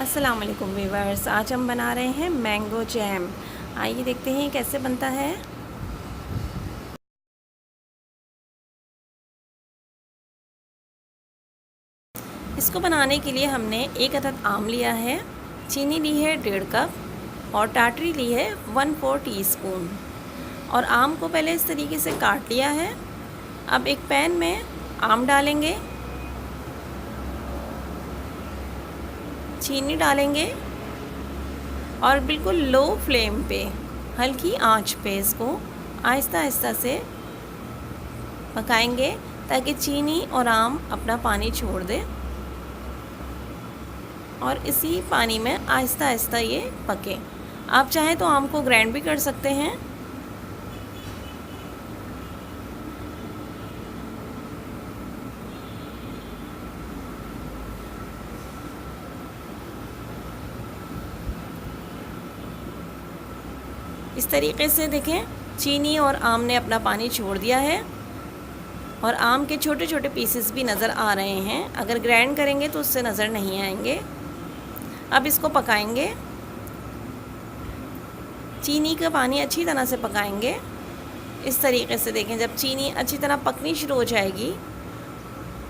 अस्सलाम वालेकुम व्यूअर्स। आज हम बना रहे हैं मैंगो जैम। आइए देखते हैं कैसे बनता है। इसको बनाने के लिए हमने एक अदद आम लिया है, चीनी ली है 1.5 कप और टाटरी ली है 1/4 टीस्पून। और आम को पहले इस तरीके से काट लिया है। अब एक पैन में आम डालेंगे, चीनी डालेंगे और बिल्कुल लो फ्लेम पे, हल्की आंच पे इसको आहिस्ता आहिस्ता से पकाएंगे ताकि चीनी और आम अपना पानी छोड़ दे और इसी पानी में आहिस्ता आहिस्ता ये पके। आप चाहें तो आम को ग्राइंड भी कर सकते हैं। इस तरीके से देखें, चीनी और आम ने अपना पानी छोड़ दिया है और आम के छोटे छोटे पीसेस भी नज़र आ रहे हैं। अगर ग्राइंड करेंगे तो उससे नज़र नहीं आएंगे। अब इसको पकाएंगे, चीनी का पानी अच्छी तरह से पकाएंगे। इस तरीके से देखें, जब चीनी अच्छी तरह पकनी शुरू हो जाएगी,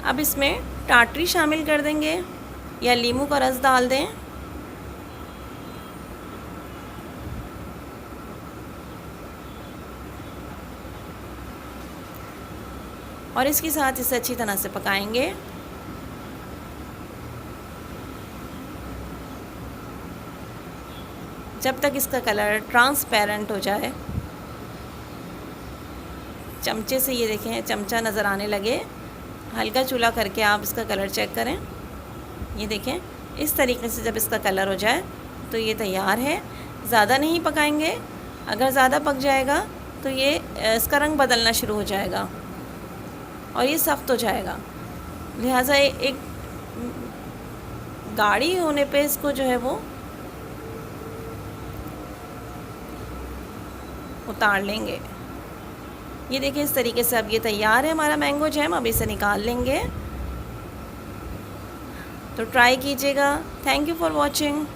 अब इसमें टाटरी शामिल कर देंगे या नींबू का रस डाल दें। और इसके साथ इसे अच्छी तरह से पकाएंगे। जब तक इसका कलर ट्रांसपेरेंट हो जाए। चमचे से ये देखें, चमचा नज़र आने लगे, हल्का चूल्हा करके आप इसका कलर चेक करें। ये देखें, इस तरीके से जब इसका कलर हो जाए तो ये तैयार है। ज़्यादा नहीं पकाएंगे, अगर ज़्यादा पक जाएगा तो ये इसका रंग बदलना शुरू हो जाएगा और ये सख्त हो जाएगा। लिहाजा एक गाढ़ी होने पे इसको जो है वो उतार लेंगे। ये देखिए, इस तरीके से अब ये तैयार है हमारा मैंगो जैम। अब इसे निकाल लेंगे। तो ट्राई कीजिएगा। Thank you for watching.